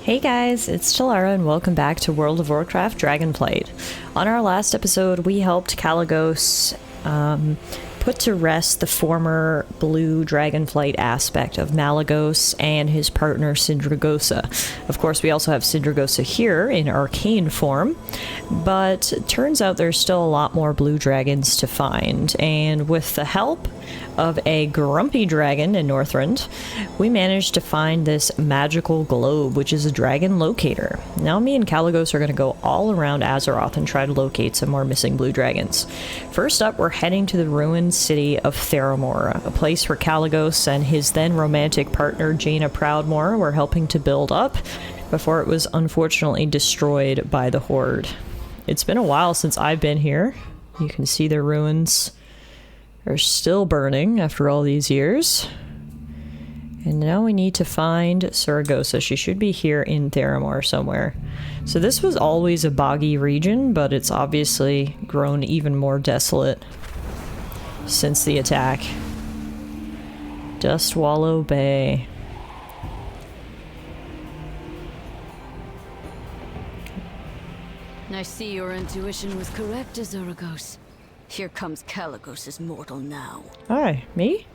Hey guys, it's Tallara and welcome back to World of Warcraft Dragonflight. On our last episode, we helped Kalagos put to rest the former blue Dragonflight aspect of Malygos and his partner Sindragosa. Of course, we also have Sindragosa here in arcane form, but it turns out there's still a lot more blue dragons to find, and with the help of a grumpy dragon in Northrend, we managed to find this magical globe, which is a dragon locator. Now me and Kalagos are going to go all around Azeroth and try to locate some more missing blue dragons. First up, we're heading to the ruined city of Theramore, a place where Kalagos and his then romantic partner Jaina Proudmoore were helping to build up before it was unfortunately destroyed by the Horde. It's been a while since I've been here. You can see the ruins are still burning after all these years. And now we need to find Saragosa. She should be here in Theramore somewhere. So this was always a boggy region, but it's obviously grown even more desolate since the attack. Dustwallow Bay. I see your intuition was correct, Azuragos. Here comes Kalagos' mortal now. Hi, me?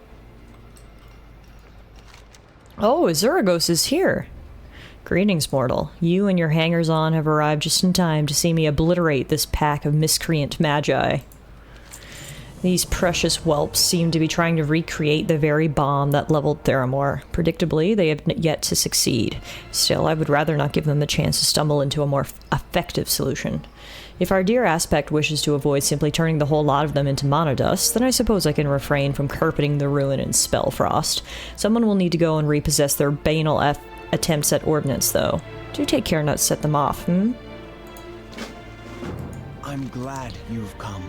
Oh, Azuragos is here. Greetings, mortal. You and your hangers-on have arrived just in time to see me obliterate this pack of miscreant magi. These precious whelps seem to be trying to recreate the very bomb that leveled Theramore. Predictably, they have yet to succeed. Still, I would rather not give them the chance to stumble into a more effective solution. If our dear aspect wishes to avoid simply turning the whole lot of them into monodust, then I suppose I can refrain from carpeting the ruin in spellfrost. Someone will need to go and repossess their banal attempts at ordnance, though. Do take care not to set them off, hmm? I'm glad you've come.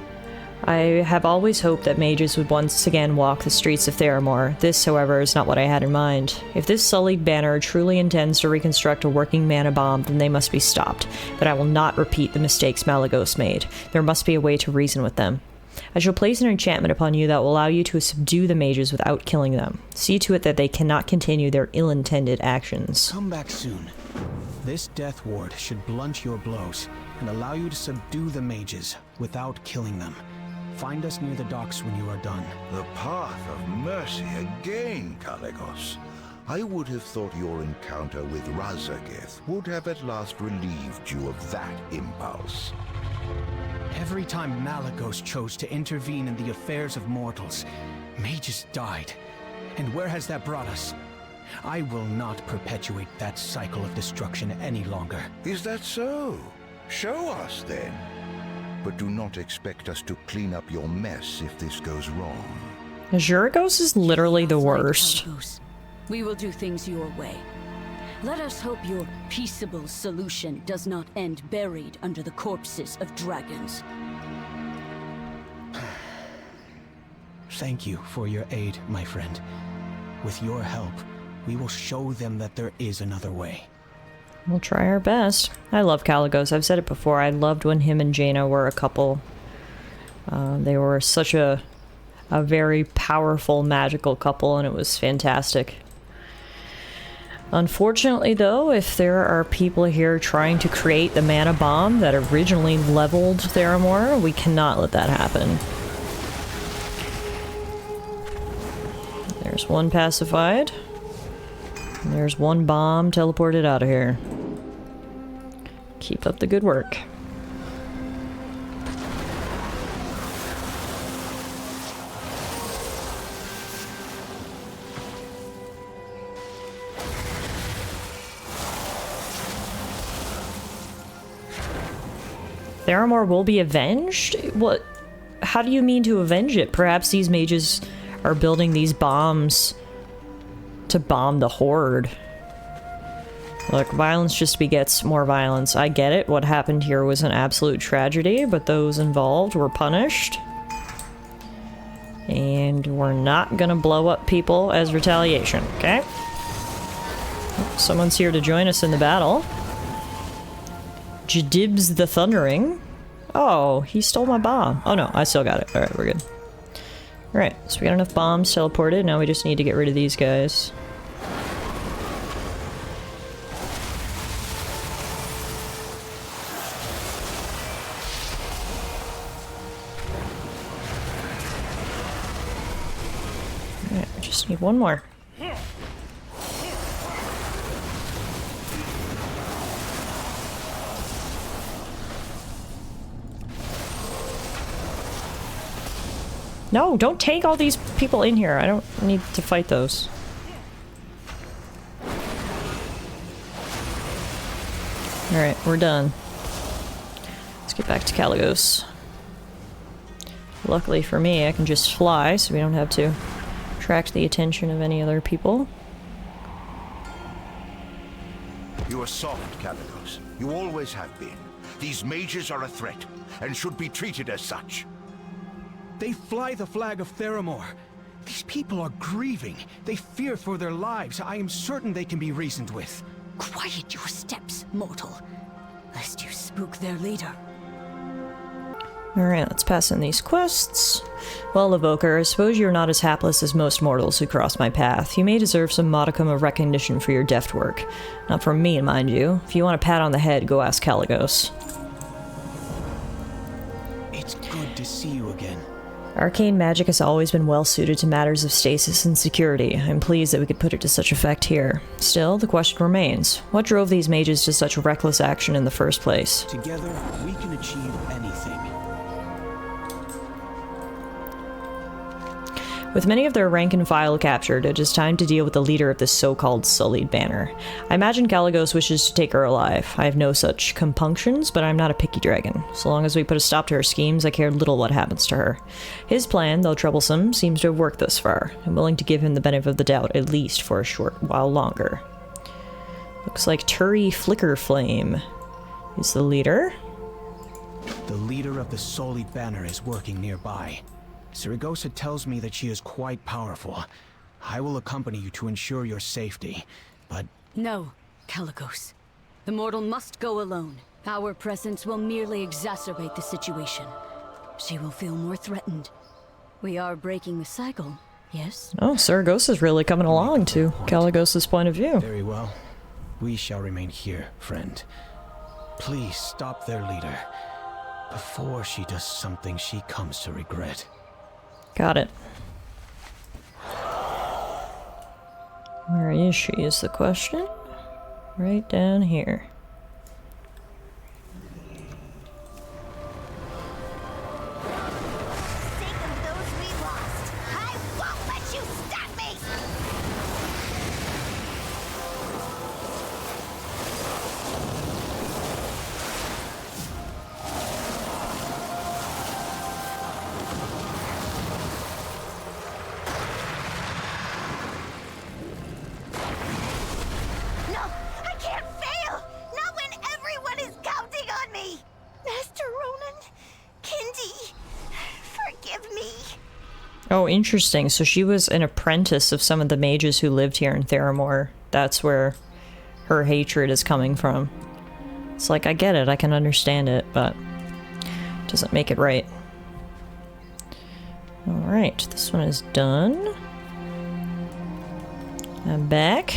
I have always hoped that mages would once again walk the streets of Theramore. This, however, is not what I had in mind. If this sullied banner truly intends to reconstruct a working mana bomb, then they must be stopped. But I will not repeat the mistakes Malygos made. There must be a way to reason with them. I shall place an enchantment upon you that will allow you to subdue the mages without killing them. See to it that they cannot continue their ill-intended actions. Come back soon. This death ward should blunt your blows and allow you to subdue the mages without killing them. Find us near the docks when you are done. The path of mercy again, Kalagos. I would have thought your encounter with Razageth would have at last relieved you of that impulse. Every time Malygos chose to intervene in the affairs of mortals, mages died. And where has that brought us? I will not perpetuate that cycle of destruction any longer. Is that so? Show us then. But do not expect us to clean up your mess if this goes wrong. Azuragos is literally the worst. We will do things your way. Let us hope your peaceable solution does not end buried under the corpses of dragons. Thank you for your aid, my friend. With your help, we will show them that there is another way. We'll try our best. I love Kalagos. I've said it before. I loved when him and Jaina were a couple. They were such a very powerful, magical couple, and it was fantastic. Unfortunately, though, if there are people here trying to create the mana bomb that originally leveled Theramore, we cannot let that happen. There's one pacified. And there's one bomb teleported out of here. Keep up the good work. Theramore will be avenged? What? How do you mean to avenge it? Perhaps these mages are building these bombs to bomb the Horde. Look, violence just begets more violence. I get it. What happened here was an absolute tragedy, but those involved were punished. And we're not gonna blow up people as retaliation, okay? Someone's here to join us in the battle. Jadibs the Thundering. Oh, he stole my bomb. Oh no, I still got it. Alright, we're good. Alright, so we got enough bombs teleported. Now we just need to get rid of these guys. Just need one more. No, don't take all these people in here. I don't need to fight those. Alright, we're done. Let's get back to Kalagos. Luckily for me, I can just fly, so we don't have to attract the attention of any other people. You are soft, Kalagos. You always have been. These mages are a threat, and should be treated as such. They fly the flag of Theramore. These people are grieving. They fear for their lives. I am certain they can be reasoned with. Quiet your steps, mortal, lest you spook their leader. Alright, let's pass in these quests. Well, Evoker, I suppose you're not as hapless as most mortals who cross my path. You may deserve some modicum of recognition for your deft work. Not from me, mind you. If you want a pat on the head, go ask Kalagos. It's good to see you again. Arcane magic has always been well suited to matters of stasis and security. I'm pleased that we could put it to such effect here. Still, the question remains. What drove these mages to such reckless action in the first place? Together, we can achieve anything. With many of their rank and file captured, it is time to deal with the leader of this so-called Sullied Banner. I imagine Kalagos wishes to take her alive. I have no such compunctions, but I'm not a picky dragon. So long as we put a stop to her schemes, I care little what happens to her. His plan, though troublesome, seems to have worked thus far. I'm willing to give him the benefit of the doubt, at least for a short while longer. Looks like Turi Flickerflame is the leader. The leader of the Sullied Banner is working nearby. Saragossa tells me that she is quite powerful. I will accompany you to ensure your safety, but... No, Kalagos. The mortal must go alone. Our presence will merely exacerbate the situation. She will feel more threatened. We are breaking the cycle, yes? Oh, Saragossa's really coming along to Kalagos' point of view. Very well. We shall remain here, friend. Please stop their leader before she does something she comes to regret. Got it. Where is she is the question. Right down here. Oh, interesting. So she was an apprentice of some of the mages who lived here in Theramore. That's where her hatred is coming from. It's like, I get it, I can understand it, but it doesn't make it right. Alright, this one is done. I'm back.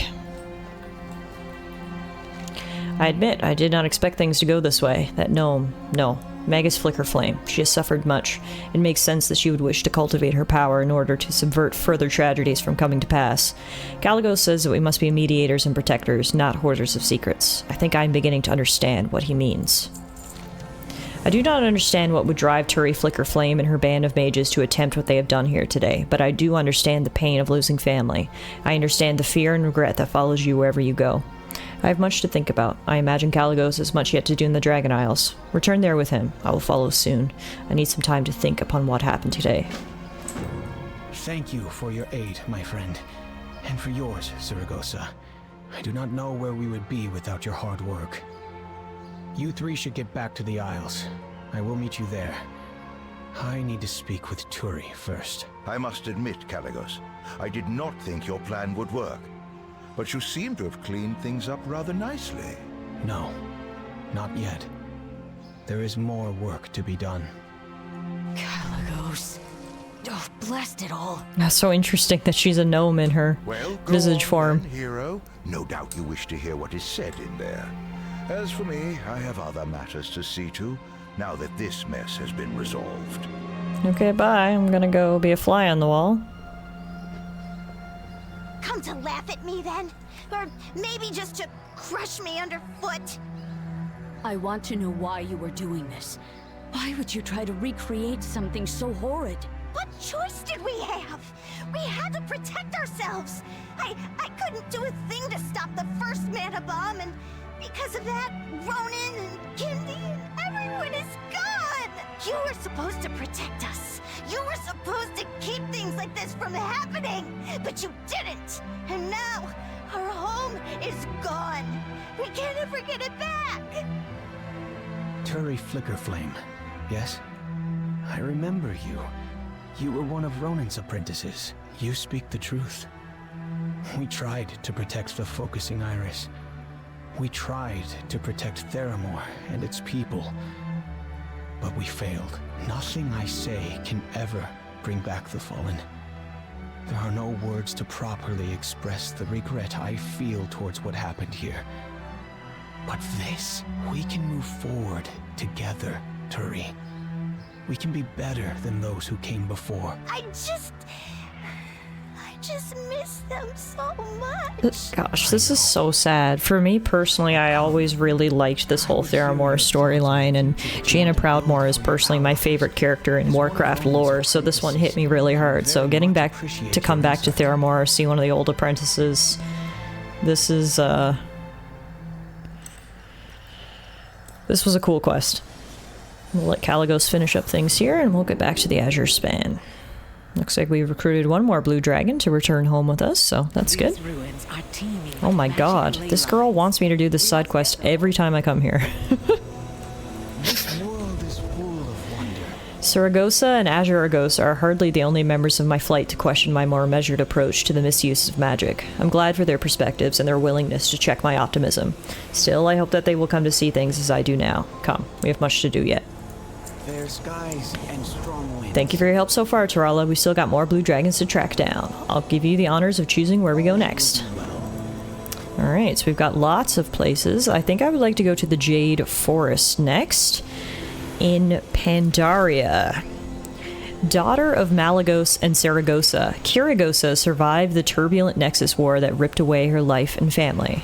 I admit, I did not expect things to go this way. That gnome, no. Magus Flickerflame. She has suffered much. It makes sense that she would wish to cultivate her power in order to subvert further tragedies from coming to pass. Kalagos says that we must be mediators and protectors, not hoarders of secrets. I think I am beginning to understand what he means. I do not understand what would drive Turi Flickerflame and her band of mages to attempt what they have done here today, but I do understand the pain of losing family. I understand the fear and regret that follows you wherever you go. I have much to think about. I imagine Kalagos has much yet to do in the Dragon Isles. Return there with him. I will follow soon. I need some time to think upon what happened today. Thank you for your aid, my friend. And for yours, Saragossa. I do not know where we would be without your hard work. You three should get back to the Isles. I will meet you there. I need to speak with Turi first. I must admit, Kalagos, I did not think your plan would work. But you seem to have cleaned things up rather nicely. No, not yet. There is more work to be done. Kalagos. Oh, blast it all. That's so interesting that she's a gnome in her visage form. Then, hero. No doubt you wish to hear what is said in there. As for me, I have other matters to see to, now that this mess has been resolved. Okay, bye. I'm gonna go be a fly on the wall. come to laugh at me then? Or maybe just to crush me underfoot? I want to know why you were doing this. Why would you try to recreate something so horrid? What choice did we have? We had to protect ourselves. I couldn't do a thing to stop the first mana bomb, and because of that, Ronan and Kindy and everyone is gone! You were supposed to protect us. You were supposed to keep things like this from happening, but you didn't. And now, our home is gone. We can't ever get it back. Turi Flickerflame, yes? I remember you. You were one of Ronan's apprentices. You speak the truth. We tried to protect the focusing iris. We tried to protect Theramore and its people. But we failed. Nothing I say can ever bring back the Fallen. There are no words to properly express the regret I feel towards what happened here. But this, we can move forward together, Turi. We can be better than those who came before. I just miss them so much. Gosh, this is so sad. For me personally, I always really liked this whole Theramore storyline, and Jaina Proudmoore is personally my favorite character in Warcraft lore, so this one hit me really hard. So getting back to come back to Theramore, see one of the old apprentices, this was a cool quest. We'll let Kalecgos finish up things here, and we'll get back to the Azure Span. Looks like we've recruited one more blue dragon to return home with us, so that's good. Oh my god, this girl wants me to do this side quest every time I come here. Saragossa and Azure Argos are hardly the only members of my flight to question my more measured approach to the misuse of magic. I'm glad for their perspectives and their willingness to check my optimism. Still, I hope that they will come to see things as I do now. Come, we have much to do yet. Fair skies and strong winds. Thank you for your help so far, Tallara. We still got more blue dragons to track down. I'll give you the honors of choosing where we go next. Alright, so we've got lots of places. I think I would like to go to the Jade Forest next. In Pandaria. Daughter of Malygos and Saragossa, Kiragossa survived the turbulent Nexus War that ripped away her life and family.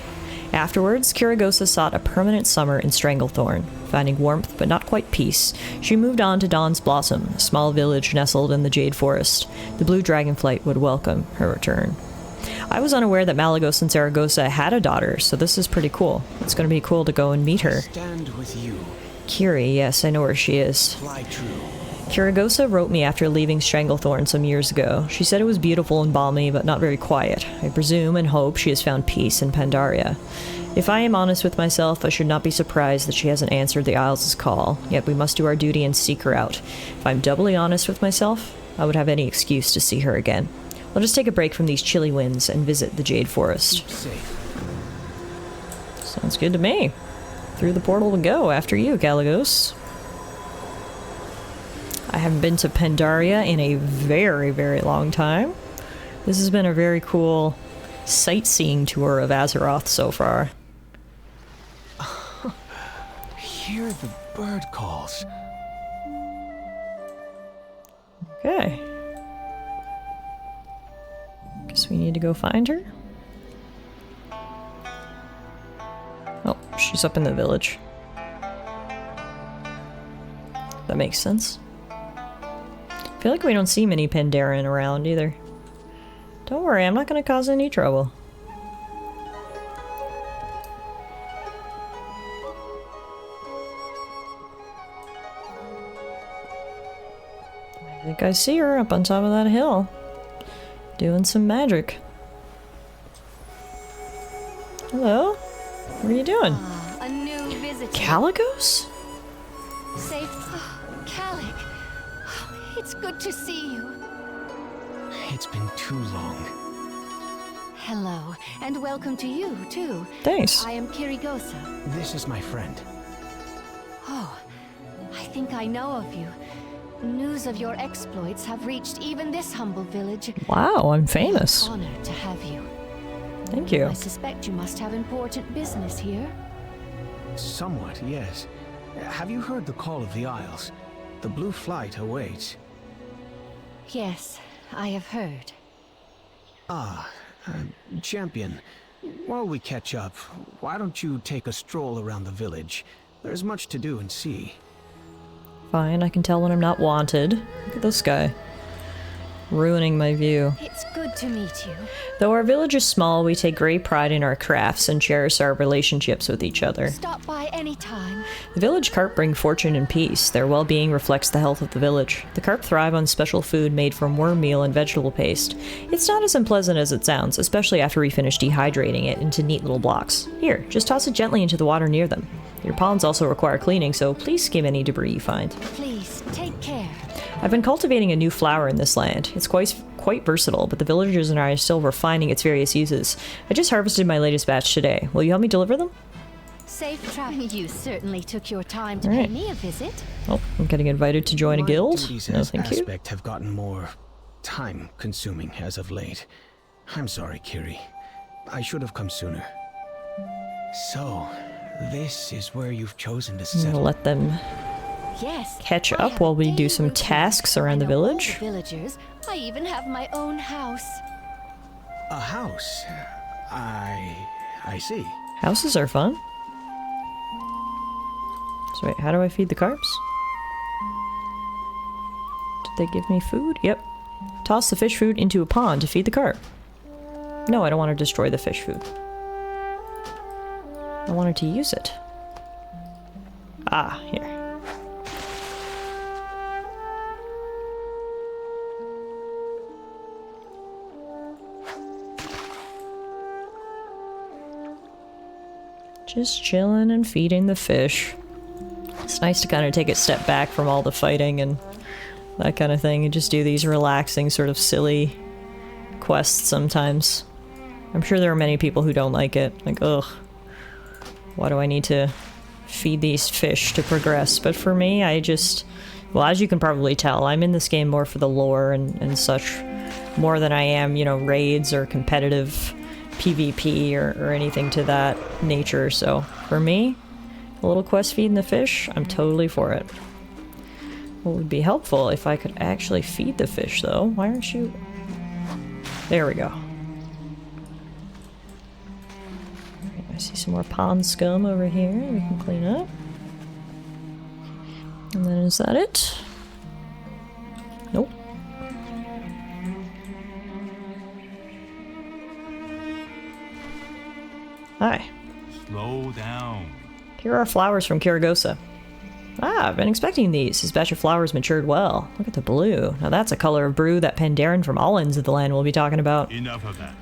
Afterwards, Kiragossa sought a permanent summer in Stranglethorn. Finding warmth but not quite peace, she moved on to Dawn's Blossom, a small village nestled in the Jade Forest. The Blue Dragonflight would welcome her return. I was unaware that Malygos and Saragossa had a daughter, so this is pretty cool. It's going to be cool to go and meet her. Stand with you. Kiri, yes, I know where she is. Fly true. Kiragossa wrote me after leaving Stranglethorn some years ago. She said it was beautiful and balmy, but not very quiet. I presume and hope she has found peace in Pandaria. If I am honest with myself, I should not be surprised that she hasn't answered the Isles' call, yet we must do our duty and seek her out. If I'm doubly honest with myself, I would have any excuse to see her again. Let us take a break from these chilly winds and visit the Jade Forest. Keep safe. Sounds good to me. Through the portal we go, after you, Kalecgos. I haven't been to Pandaria in a very, very long time. This has been a very cool sightseeing tour of Azeroth so far. Hear the bird calls. Okay. Guess we need to go find her. Oh, she's up in the village. That makes sense. I feel like we don't see many Pandaren around either. Don't worry, I'm not going to cause any trouble. I think I see her up on top of that hill. Doing some magic. Hello? What are you doing? A new visitor. Kalecgos? Safe. Caleg. It's good to see you. It's been too long. Hello, and welcome to you, too. Thanks. I am Kirigossa. This is my friend. Oh, I think I know of you. News of your exploits have reached even this humble village. Wow, I'm famous. Honored to have you. Thank you. I suspect you must have important business here. Somewhat, yes. Have you heard the call of the Isles? The Blue Flight awaits. Yes, I have heard. Ah, Champion, while we catch up, why don't you take a stroll around the village? There's much to do and see. Fine, I can tell when I'm not wanted. Look at this guy. Ruining my view. It's good to meet you. Though our village is small, we take great pride in our crafts and cherish our relationships with each other. Stop by anytime. The village carp bring fortune and peace. Their well-being reflects the health of the village. The carp thrive on special food made from worm meal and vegetable paste. It's not as unpleasant as it sounds, especially after we finish dehydrating it into neat little blocks. Here, just toss it gently into the water near them. Your ponds also require cleaning, so please skim any debris you find. Please, take care. I've been cultivating a new flower in this land. It's quite versatile, but the villagers and I are still refining its various uses. I just harvested my latest batch today. Will you help me deliver them? Safe travel. You certainly took your time to Alright. pay me a visit. Oh, I'm getting invited to join a My guild? duties No, as thank you. aspect have gotten more time-consuming as of late. I'm sorry, Kiri. I should have come sooner. So, this is where you've chosen to I'm gonna settle. let them Yes. catch I up have while we do daily some routines. tasks around the I know all village. villagers. I even have my own house. A house? I see. Houses are fun. So wait, how do I feed the carps? Did they give me food? Yep. Toss the fish food into a pond to feed the carp. No, I don't want to destroy the fish food. I wanted to use it. Ah, here. Just chilling and feeding the fish. It's nice to kind of take a step back from all the fighting and that kind of thing and just do these relaxing, sort of silly quests sometimes. I'm sure there are many people who don't like it. Like, ugh, why do I need to feed these fish to progress? But for me, I just... Well, as you can probably tell, I'm in this game more for the lore and such, more than I am, you know, raids or competitive PvP or anything to that nature. So for me, a little quest feeding the fish, I'm totally for it. What would be helpful if I could actually feed the fish, though? Why aren't you... There we go. I see some more pond scum over here we can clean up. And then is that it? Nope. Hi. Slow down. Here are flowers from Kiragosa. Ah, I've been expecting these. This batch of flowers matured well. Look at the blue. Now that's a color of brew that Pandaren from all ends of the land will be talking about. Enough of that.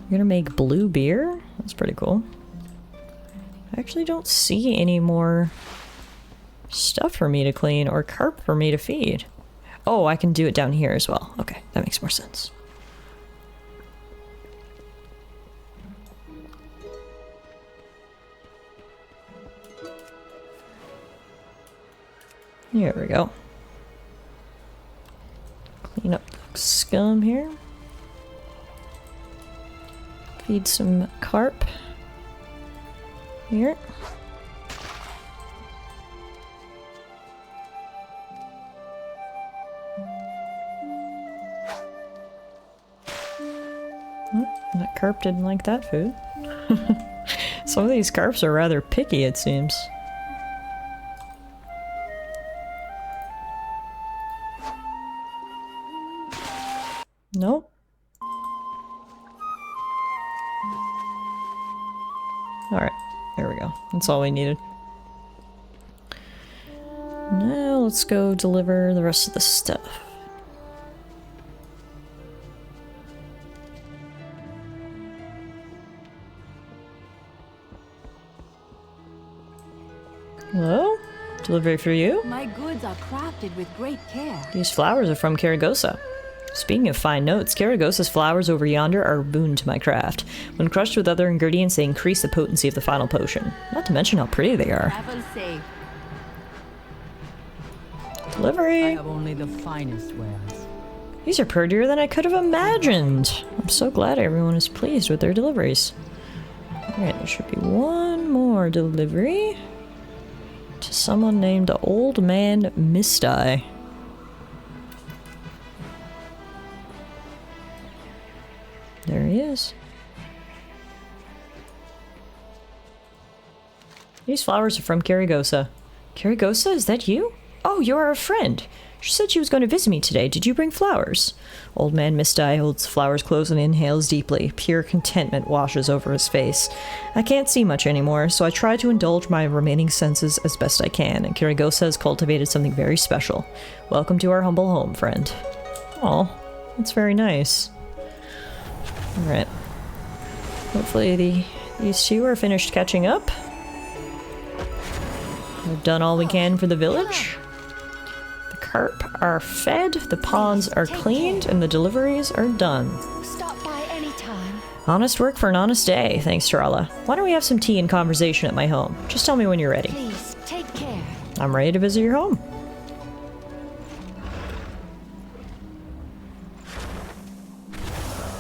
You're gonna make blue beer? That's pretty cool. I actually don't see any more stuff for me to clean or carp for me to feed. Oh, I can do it down here as well. Okay, that makes more sense. Here we go. Clean up the scum here. Feed some carp. Here. That carp didn't like that food. Some of these carps are rather picky, it seems. Nope. Alright, there we go. That's all we needed. Now let's go deliver the rest of the stuff. Hello? Delivery for you? My goods are crafted with great care. These flowers are from Kiragosa. Speaking of fine notes, Kiragosa's flowers over yonder are a boon to my craft. When crushed with other ingredients, they increase the potency of the final potion. Not to mention how pretty they are. Travel safe. Delivery! I have only the finest wares. These are prettier than I could have imagined. I'm so glad everyone is pleased with their deliveries. Alright, there should be one more delivery. To someone named Old Man Misty. There he is. These flowers are from Kirigosa. Kirigosa, is that you? Oh, you're a friend. She said she was going to visit me today. Did you bring flowers? Old man Misty holds the flowers close and inhales deeply. Pure contentment washes over his face. I can't see much anymore, so I try to indulge my remaining senses as best I can, and Kirigosa has cultivated something very special. Welcome to our humble home, friend. Aw, that's very nice. Alright. Hopefully these two are finished catching up. We've done all we can for the village. The carp are fed, the ponds are cleaned, and the deliveries are done. Stop by any time. Honest work for an honest day, thanks, Tallara. Why don't we have some tea and conversation at my home? Just tell me when you're ready. Please, take care. I'm ready to visit your home.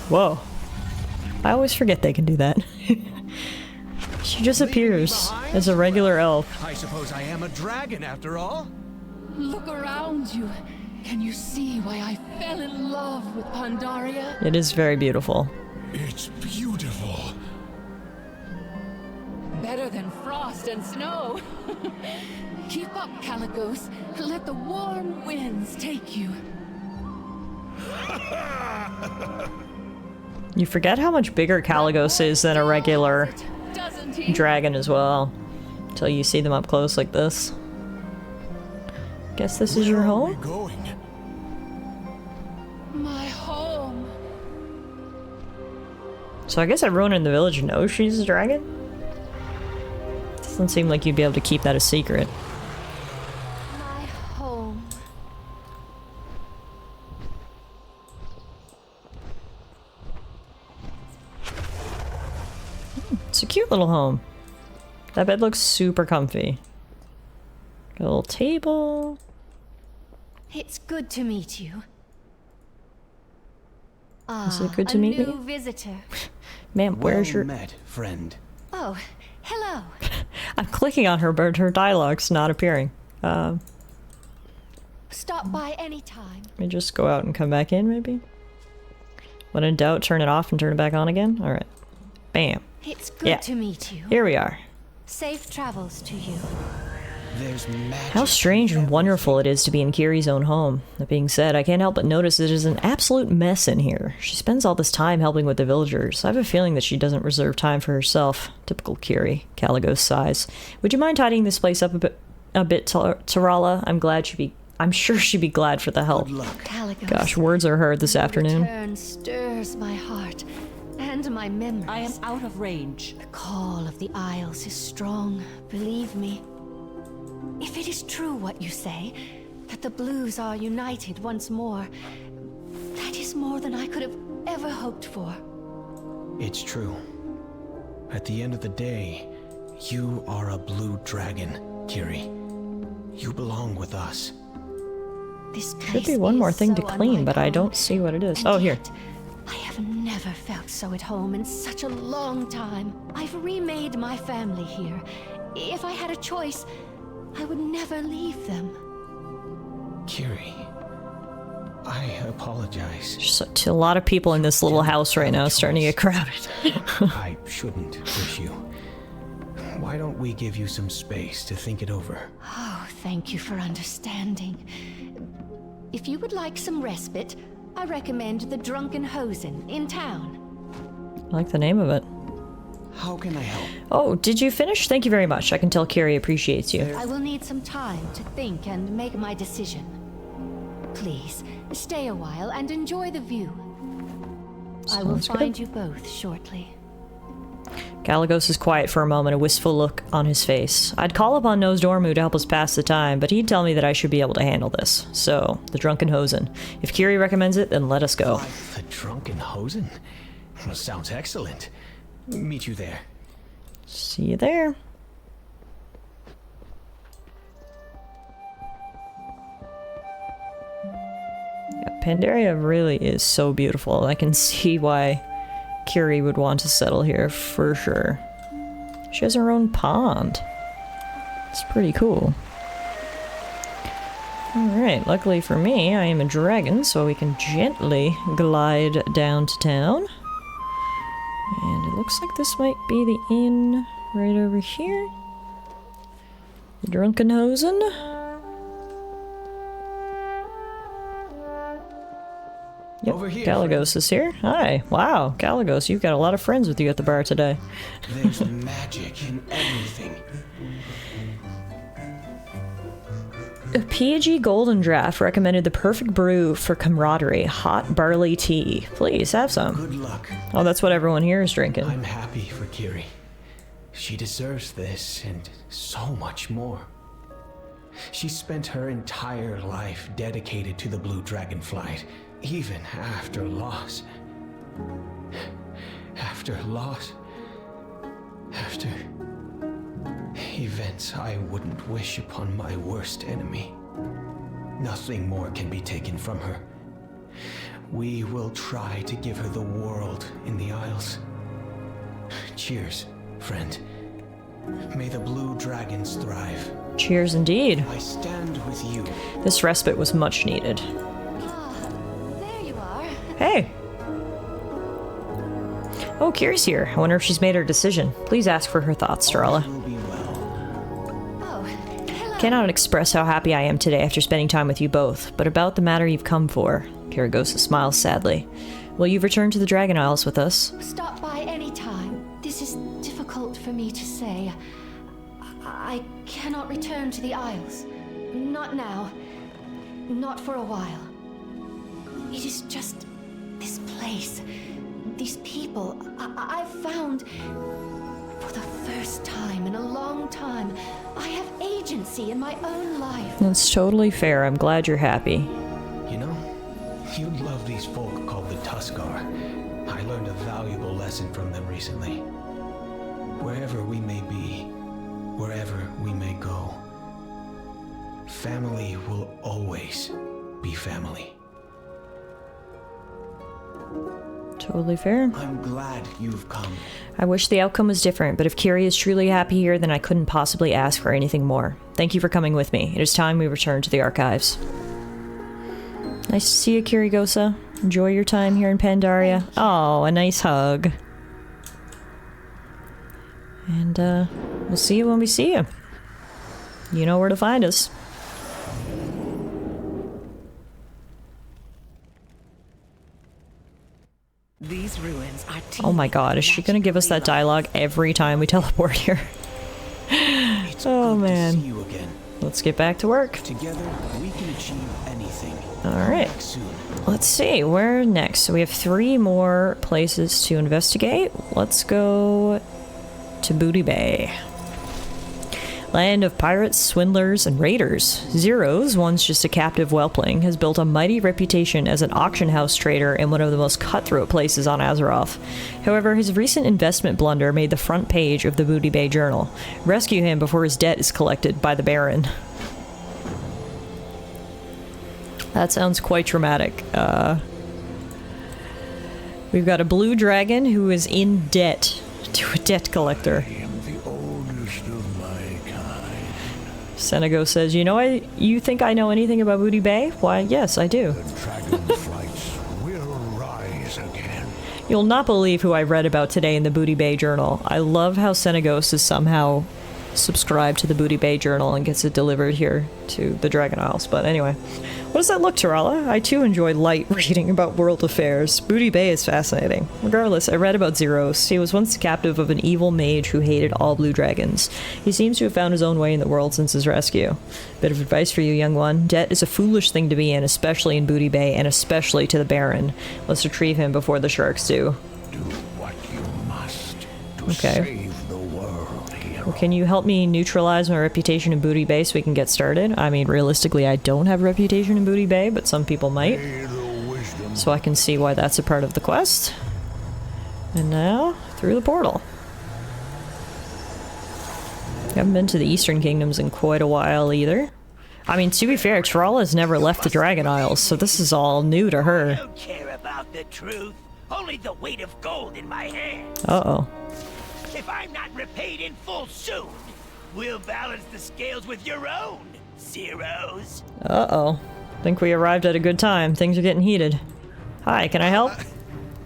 Whoa. I always forget they can do that. She just appears as a regular elf. I suppose I am a dragon after all? Look around you. Can you see why I fell in love with Pandaria? It is very beautiful. It's beautiful. Better than frost and snow. Keep up, Calicos. Let the warm winds take you. You forget how much bigger Caligos is than a regular Doesn't he? dragon as well. Until you see them up close like this. Guess this is your home? Going. My home. So I guess everyone in the village knows she's a dragon? Doesn't seem like you'd be able to keep that a secret. My home. It's a cute little home. That bed looks super comfy. Got a little table. It's good to meet you. Is it good to meet a new me? visitor. Ma'am, where's Well your... met, friend. Oh, hello. I'm clicking on her, but her dialogue's not appearing. Stop by any time. Let me just go out and come back in, maybe? When in doubt, turn it off and turn it back on again? Alright. Bam. It's good Yeah. to meet you. Here we are. Safe travels to you. There's magic. How strange and wonderful it is to be in Kiri's own home. That being said, I can't help but notice it is an absolute mess in here. She spends all this time helping with the villagers. I have a feeling that she doesn't reserve time for herself. Typical Kiri. Caligos sighs. Would you mind tidying this place up a bit, Tallara? I'm sure she'd be glad for the help. Good luck. Caligos. Gosh, words are heard this afternoon. Return stirs my heart and my memories. I am out of range. The call of the Isles is strong, believe me. If it is true what you say, that the Blues are united once more, that is more than I could have ever hoped for. It's true. At the end of the day, you are a blue dragon, Kiri. You belong with us. This place Should be one more is thing to so clean, unlike but I home, don't see what it is. and Oh, here. yet, I have never felt so at home in such a long time. I've remade my family here. If I had a choice, I would never leave them. Kiri, I apologize. Just a lot of people in this little house right now, starting to get crowded. I shouldn't push you. Why don't we give you some space to think it over? Oh, thank you for understanding. If you would like some respite, I recommend the Drunken Hosen in town. I like the name of it. How can I help? Oh, did you finish? Thank you very much. I can tell Kiri appreciates you. I will need some time to think and make my decision. Please, stay a while and enjoy the view. I will Sounds good. find you both shortly. Caligos is quiet for a moment, a wistful look on his face. I'd call upon Nose Dormu to help us pass the time, but he'd tell me that I should be able to handle this. So, the Drunken Hosen. If Kiri recommends it, then let us go. Why, the Drunken Hosen? Well, sounds excellent. Meet you there. See you there. Yeah, Pandaria really is so beautiful. I can see why Kiri would want to settle here for sure. She has her own pond. It's pretty cool. Alright, luckily for me, I am a dragon, so we can gently glide down to town. Looks like this might be the inn right over here. Drunken Hosen. Yep, Over here, Galagos is here. Hi. Wow, Galagos, you've got a lot of friends with you at the bar today. There's magic in everything. A PG Golden Draft recommended the perfect brew for camaraderie, hot barley tea. Please, have some. Good luck. Oh, that's what everyone here is drinking. I'm happy for Kiri. She deserves this and so much more. She spent her entire life dedicated to the Blue Dragonflight, even after loss. After loss. After events I wouldn't wish upon my worst enemy. Nothing more can be taken from her. We will try to give her the world in the Isles. Cheers, friend. May the blue dragons thrive. Cheers indeed. I stand with you. This respite was much needed. There you are. Hey! Oh, Kiri's here. I wonder if she's made her decision. Please ask for her thoughts, Tallara. Will be well. Oh, hello. Cannot express how happy I am today after spending time with you both, but about the matter you've come for. Kirigosa smiles sadly. Will you return to the Dragon Isles with us? Stop by any time. This is difficult for me to say. I cannot return to the Isles. Not now. Not for a while. It is just this place. These people. I've found, for the first time in a long time, I have agency in my own life. That's totally fair. I'm glad you're happy. You know, you'd love these folk called the Tuskar. I learned a valuable lesson from them recently. Wherever we may be, wherever we may go, family will always be family. Totally fair. I'm glad you've come. I wish the outcome was different, but if Kiri is truly happy here, then I couldn't possibly ask for anything more. Thank you for coming with me. It is time we return to the archives. Nice to see you, Kirigosa. Enjoy your time here in Pandaria. Oh, a nice hug. And, we'll see you when we see you. You know where to find us. These ruins are Oh my god, is she gonna give us that dialogue every time we teleport here? It's Oh, good man. to see you again. Let's get back to work. Together, we can achieve anything. Alright. Back soon. Let's see, where next? So we have 3 more places to investigate. Let's go to Booty Bay. Land of pirates, swindlers, and raiders. Zeros, once just a captive whelpling, has built a mighty reputation as an auction house trader in one of the most cutthroat places on Azeroth. However, his recent investment blunder made the front page of the Booty Bay Journal. Rescue him before his debt is collected by the Baron. That sounds quite traumatic. We've got a blue dragon who is in debt to a debt collector. Senego says, you know, you think I know anything about Booty Bay? Why, yes, I do. The Dragonflight will rise again. You'll not believe who I read about today in the Booty Bay Journal. I love how Senegos is somehow subscribed to the Booty Bay Journal and gets it delivered here to the Dragon Isles. But anyway, what does that look, Tallara? I too enjoy light reading about world affairs. Booty Bay is fascinating. Regardless, I read about Zeros. He was once the captive of an evil mage who hated all blue dragons. He seems to have found his own way in the world since his rescue. Bit of advice for you, young one. Debt is a foolish thing to be in, especially in Booty Bay, and especially to the Baron. Let's retrieve him before the sharks do. Do what you must to Okay. save the world, hero. Well, can you help me neutralize my reputation in Booty Bay so we can get started? I mean, realistically, I don't have a reputation in Booty Bay, but some people might. May the wisdom So I can see why that's a part of the quest. And now, through the portal. Haven't been to the Eastern Kingdoms in quite a while either. I mean, to be fair, Talara's never left the Dragon Isles, so this is all new to I her. don't care about the truth, only the weight of gold in my hand. Uh-oh. If I'm not repaid in full soon, we'll balance the scales with your own, Zeros. Uh-oh. Think we arrived at a good time. Things are getting heated. Hi, can I help?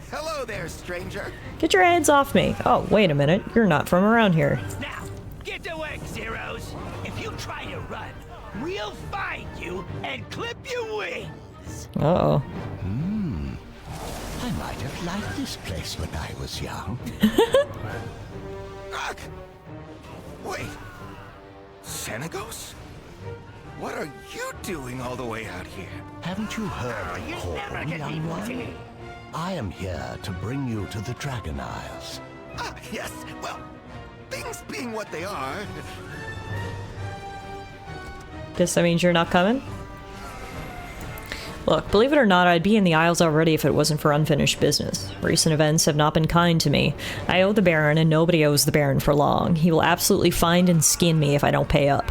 Hello Hello there, stranger. Get your hands off me. Oh, wait a minute. You're not from around here. Now, get to work, Zeros. If you try to run, we'll find you and clip your wings. Uh-oh. I might have liked this place when I was young. Ugh. Wait. Senegos? What are you doing all the way out here? Haven't you heard the call, young one? I am here to bring you to the Dragon Isles. Ah, yes. Well, things being what they are... Guess that means you're not coming? Look, believe it or not, I'd be in the Isles already if it wasn't for unfinished business. Recent events have not been kind to me. I owe the Baron, and nobody owes the Baron for long. He will absolutely find and skin me if I don't pay up.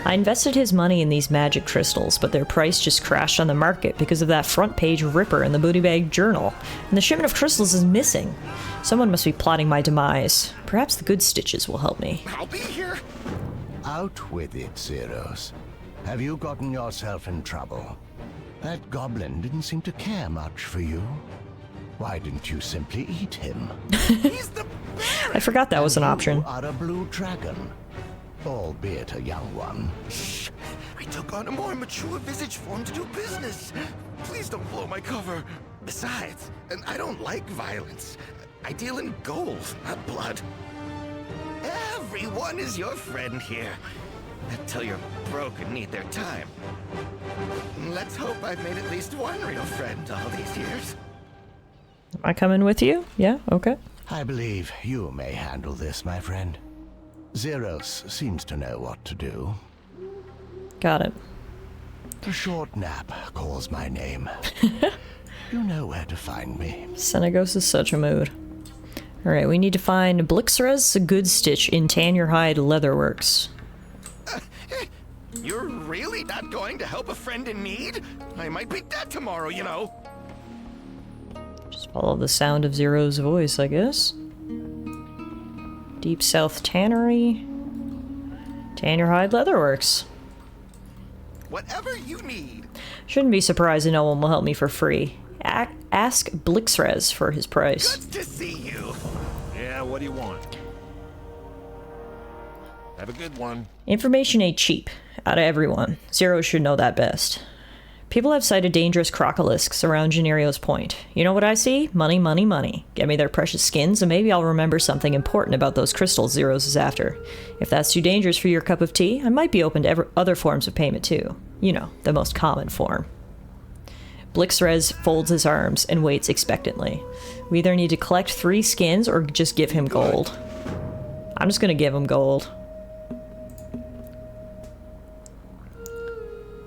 I invested his money in these magic crystals, but their price just crashed on the market because of that front page ripper in the booty bag journal. And the shipment of crystals is missing. Someone must be plotting my demise. Perhaps the good stitches will help me. I'll be here. Out with it, Zeros. Have you gotten yourself in trouble? That goblin didn't seem to care much for you. Why didn't you simply eat him? He's the Baron! I forgot that was an option. You are a blue dragon, albeit a young one. Shh! I took on a more mature visage form to do business. Please don't blow my cover. Besides, I don't like violence. I deal in gold, not blood. Everyone is your friend here. Until you're broke and need their time. Let's hope I've made at least one real friend all these years. Am I coming with you? Yeah, okay. I believe you may handle this, my friend. Zeros seems to know what to do. Got it. A short nap calls my name. You know where to find me. Senegos is such a mood. Alright, we need to find Blixra's Good Stitch in Tannerhide Leatherworks. You're really not going to help a friend in need? I might be dead tomorrow, you know. Just follow the sound of Zero's voice, I guess. Deep South Tannery. Tannerhide Leatherworks. Whatever you need. Shouldn't be surprised that no one will help me for free. Ask Blixres for his price. Good to see you. Yeah, what do you want? Have a good one. Information ain't cheap. Out of everyone, Zero should know that best. People have sighted dangerous crocolisks around Generio's Point. You know what I see? Money, money, money. Get me their precious skins, and maybe I'll remember something important about those crystals Zero's is after. If that's too dangerous for your cup of tea, I might be open to other forms of payment too. You know, the most common form. Blixres folds his arms and waits expectantly. We either need to collect 3 skins or just give him gold. I'm just gonna give him gold.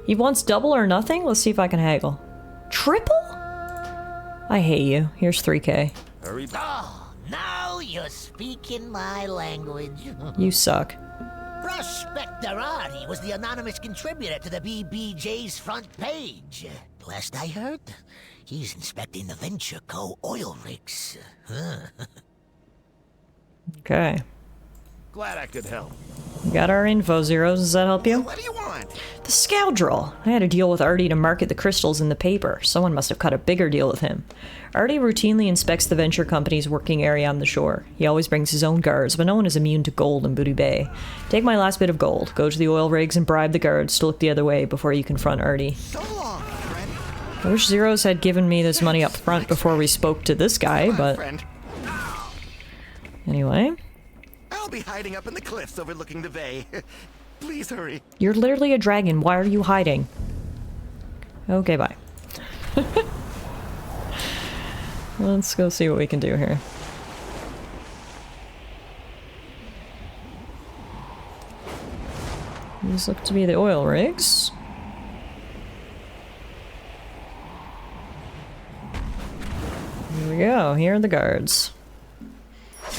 He wants double or nothing? Let's see if I can haggle. Triple? I hate you. Here's 3K. Hurry back. Oh, now you're speaking my language. You suck. Prospectorati was the anonymous contributor to the BBJ's front page. Last I heard, he's inspecting the Venture Co. oil rigs. Okay. Glad I could help. We got our info, Zeros. Does that help you? What do you want? The scoundrel! I had a deal with Artie to market the crystals in the paper. Someone must have cut a bigger deal with him. Artie routinely inspects the venture company's working area on the shore. He always brings his own guards, but no one is immune to gold in Booty Bay. Take my last bit of gold, go to the oil rigs, and bribe the guards to look the other way before you confront Artie. So long, friend. I wish Zeros had given me this money up front before we spoke to this guy, but... Friend. Anyway... I'll be hiding up in the cliffs overlooking the bay. Please hurry. You're literally a dragon. Why are you hiding? Okay, bye. Let's go see what we can do here. These look to be the oil rigs. Here we go. Here are the guards.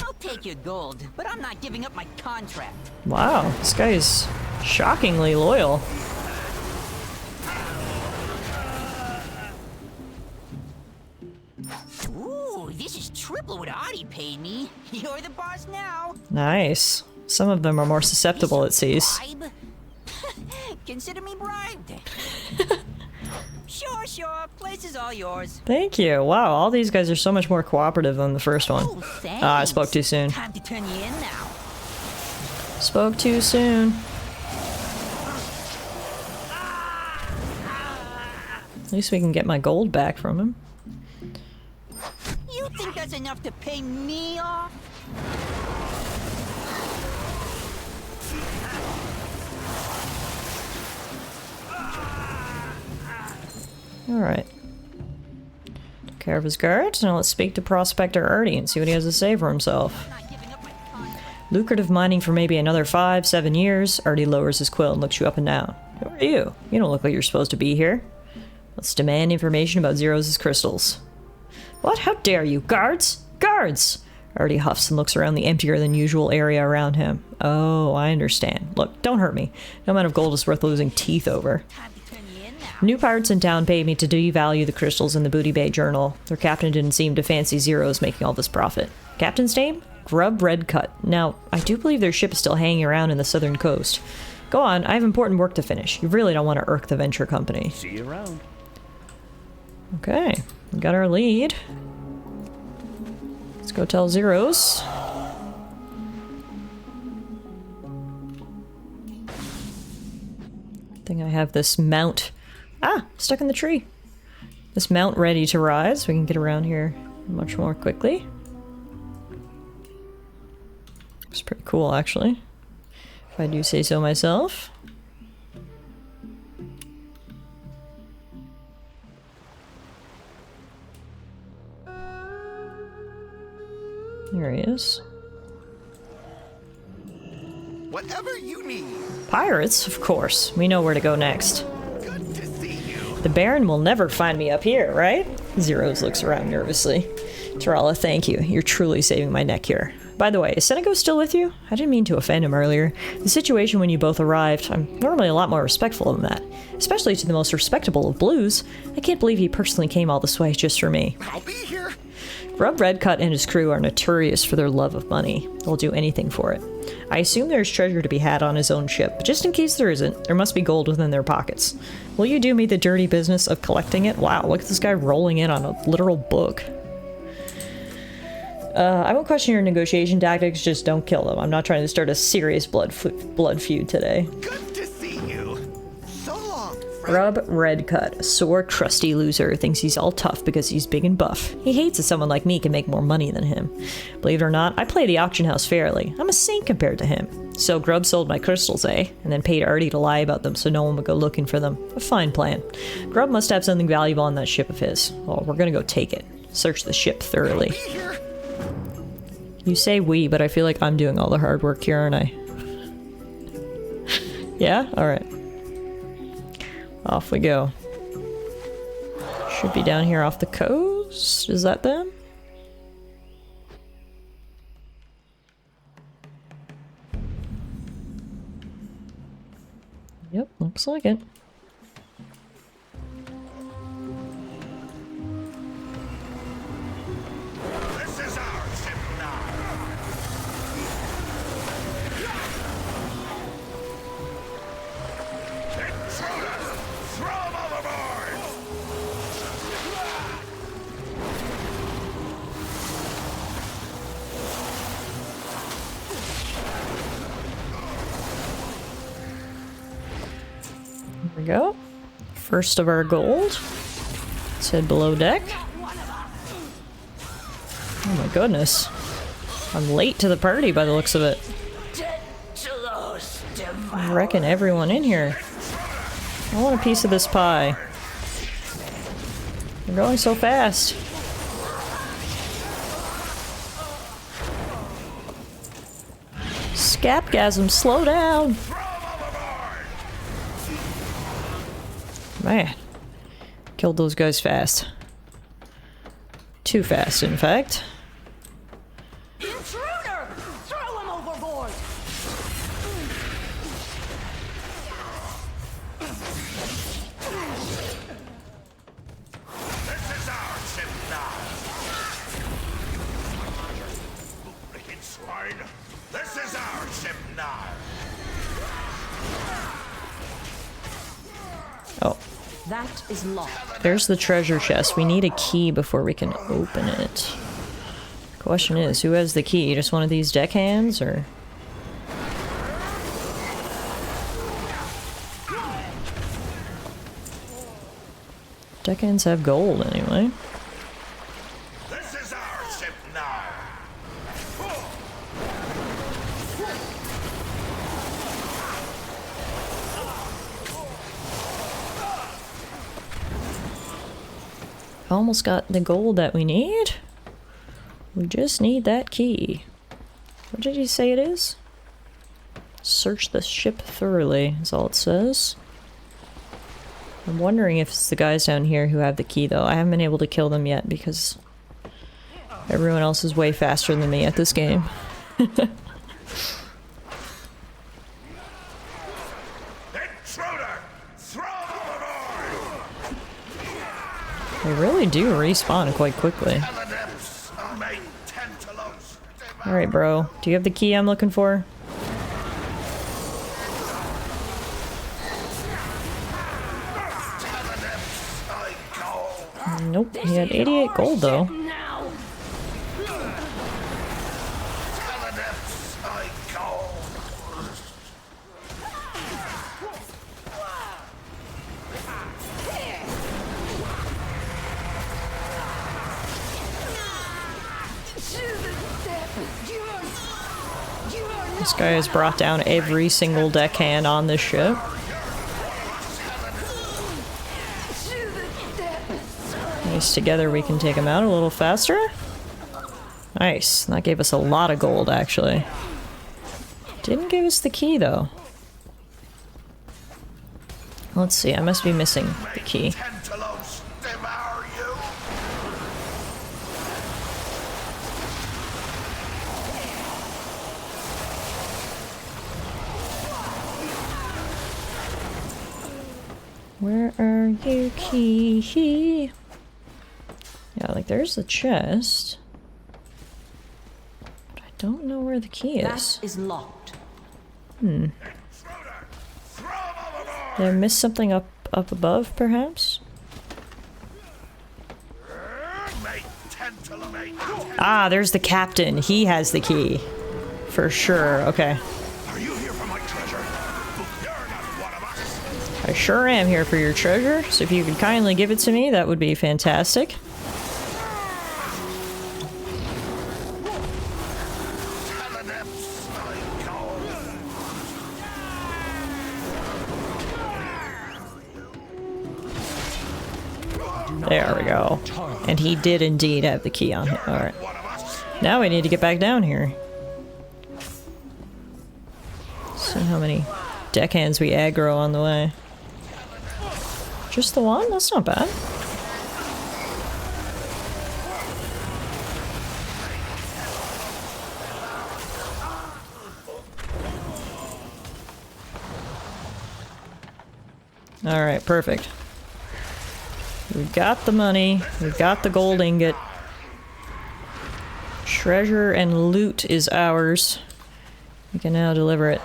I'll take your gold, but I'm not giving up my contract. Wow, this guy is shockingly loyal. Ooh, this is triple what Artie paid me. You're the boss now. Nice. Some of them are more susceptible, it seems. Bribe? Consider me bribed. Sure, sure. Place is all yours. Thank you. Wow, all these guys are so much more cooperative than the first one. Oh, thanks. I spoke too soon. Time to turn you in now. Spoke too soon. At least we can get my gold back from him. You think that's enough to pay me off? Alright. Took care of his guards. Now let's speak to Prospector Artie and see what he has to say for himself. Lucrative mining for maybe another 5-7 years. Artie lowers his quill and looks you up and down. Who are you? You don't look like you're supposed to be here. Let's demand information about Zero's crystals. What? How dare you? Guards? Guards! Artie huffs and looks around the emptier than usual area around him. Oh, I understand. Look, don't hurt me. No amount of gold is worth losing teeth over. New pirates in town paid me to devalue the crystals in the Booty Bay Journal. Their captain didn't seem to fancy Zero's making all this profit. Captain's name? Grub Redcut. Now, I do believe their ship is still hanging around in the southern coast. Go on, I have important work to finish. You really don't want to irk the venture company. See you around. Okay, we got our lead. Let's go tell Zero's. I think I have this mount. Ah, stuck in the tree. This mount ready to ride, so we can get around here much more quickly. It's pretty cool, actually, if I do say so myself. There he is. Whatever you need. Pirates, of course. We know where to go next. Good to see you. The Baron will never find me up here, right? Zeros looks around nervously. Tallara, thank you. You're truly saving my neck here. By the way, is Senego still with you? I didn't mean to offend him earlier. The situation when you both arrived, I'm normally a lot more respectful than that. Especially to the most respectable of blues. I can't believe he personally came all this way just for me. I'll be here. Grub Redcut and his crew are notorious for their love of money. They'll do anything for it. I assume there's treasure to be had on his own ship, but just in case there isn't, there must be gold within their pockets. Will you do me the dirty business of collecting it? Wow, look at this guy rolling in on a literal book. I won't question your negotiation tactics, just don't kill them. I'm not trying to start a serious blood feud today. Good to see you. So long, friend. Grub Redcut, a sore, crusty loser, thinks he's all tough because he's big and buff. He hates that someone like me can make more money than him. Believe it or not, I play the auction house fairly. I'm a saint compared to him. So Grub sold my crystals, eh? And then paid Artie to lie about them so no one would go looking for them. A fine plan. Grub must have something valuable on that ship of his. Well, we're gonna go take it. Search the ship thoroughly. You say we, but I feel like I'm doing all the hard work here, aren't I? Yeah? Alright. Off we go. Should be down here off the coast. Is that them? Yep, looks like it. There we go. First of our gold. Let's head below deck. Oh my goodness. I'm late to the party by the looks of it. I reckon everyone in here. I want a piece of this pie. They're going so fast. Scapgasm, slow down! Man. Killed those guys fast. Too fast, in fact. Intruder! Throw him overboard! This is our ship now. Freaking swine. This is our ship now. Oh. That is locked. There's the treasure chest. We need a key before we can open it. Question is, who has the key? Just one of these deckhands, or...? Deckhands have gold, anyway. This is our ship now. Almost got the gold that we need. We just need that key. What did he say it is? Search the ship thoroughly, is all it says. I'm wondering if it's the guys down here who have the key, though. I haven't been able to kill them yet because everyone else is way faster than me at this game. They really do respawn quite quickly. Alright, bro. Do you have the key I'm looking for? Nope, he had 88 gold though. This guy has brought down every single deckhand on this ship. Nice, together we can take him out a little faster. Nice, that gave us a lot of gold actually. Didn't give us the key though. Let's see, I must be missing the key. Where are you, key? Yeah, like there's the chest. But I don't know where the key is. That is locked. Did I miss something up above, perhaps? Ah, there's the captain. He has the key. For sure, okay. I sure am here for your treasure, so if you could kindly give it to me, that would be fantastic. There we go. And he did indeed have the key on him. Alright. Now we need to get back down here. See how many deckhands we aggro on the way. Just the one? That's not bad. Alright, perfect. We've got the money. We've got the gold ingot. Treasure and loot is ours. We can now deliver it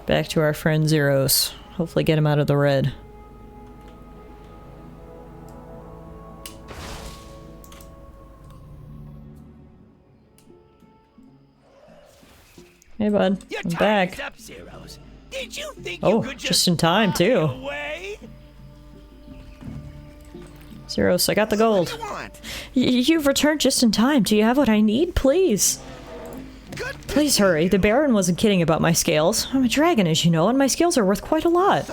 back to our friend Zeros. Hopefully get him out of the red. Hey bud, I'm back. Up, Zeros. Did you think Oh, you could just in time too. away? Zeros, I got the gold. You've returned just in time. Do you have what I need, please? Please hurry. The Baron wasn't kidding about my scales. I'm a dragon, as you know, and my scales are worth quite a lot.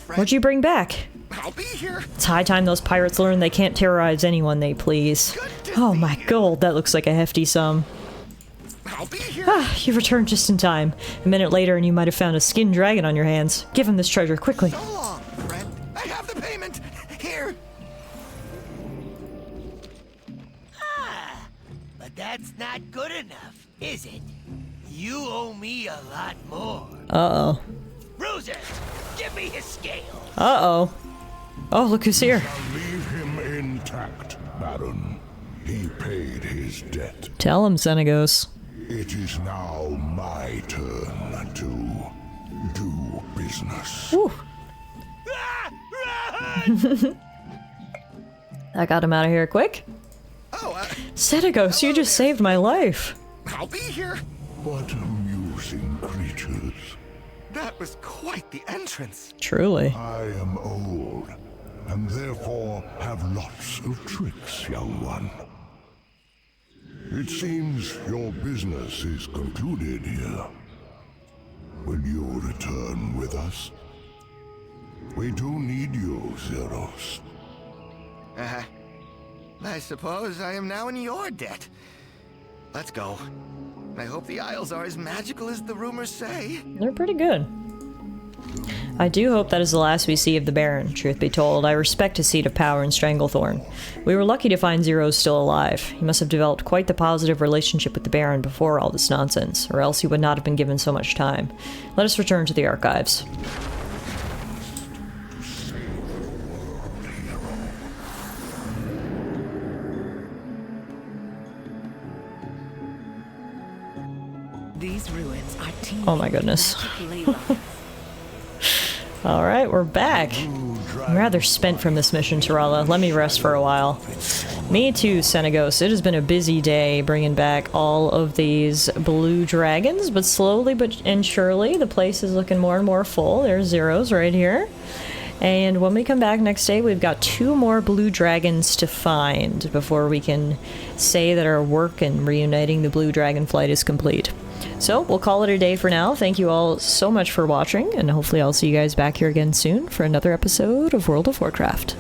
What'd you bring back? I'll be here. It's high time those pirates learn they can't terrorize anyone they please. Oh my gold, that looks like a hefty sum. I'll be here. Ah, you returned just in time. A minute later and you might have found a skinned dragon on your hands. Give him this treasure, quickly. So long, friend. I have the payment. Here. But that's not good enough, is it? You owe me a lot more. Uh-oh. Bruiser, give me his scale. Uh-oh. Oh, look who's here. Leave him intact, Baron. He paid his debt. Tell him, Xenagos. It is now my turn to do business. Whew. I got him out of here quick. Senegos, you just saved my life. I'll be here. What amusing creatures. That was quite the entrance. Truly. I am old, and therefore have lots of tricks, young one. It seems your business is concluded here. Will you return with us? We do need you, Zeros. I suppose I am now in your debt. Let's go. I hope the Isles are as magical as the rumors say. They're pretty good. I do hope that is the last we see of the Baron, truth be told. I respect his seat of power in Stranglethorn. We were lucky to find Zeros still alive. He must have developed quite the positive relationship with the Baron before all this nonsense, or else he would not have been given so much time. Let us return to the archives. These ruins are teeming Oh my goodness. with magic ley lines. Alright, we're back. I'm rather spent from this mission, Tallara. Let me rest for a while. Me too, Senegos. It has been a busy day bringing back all of these blue dragons, but slowly and surely the place is looking more and more full. There's Zeros right here. And when we come back next day, we've got 2 more blue dragons to find before we can say that our work in reuniting the blue Dragonflight is complete. So we'll call it a day for now. Thank you all so much for watching, and hopefully I'll see you guys back here again soon for another episode of World of Warcraft.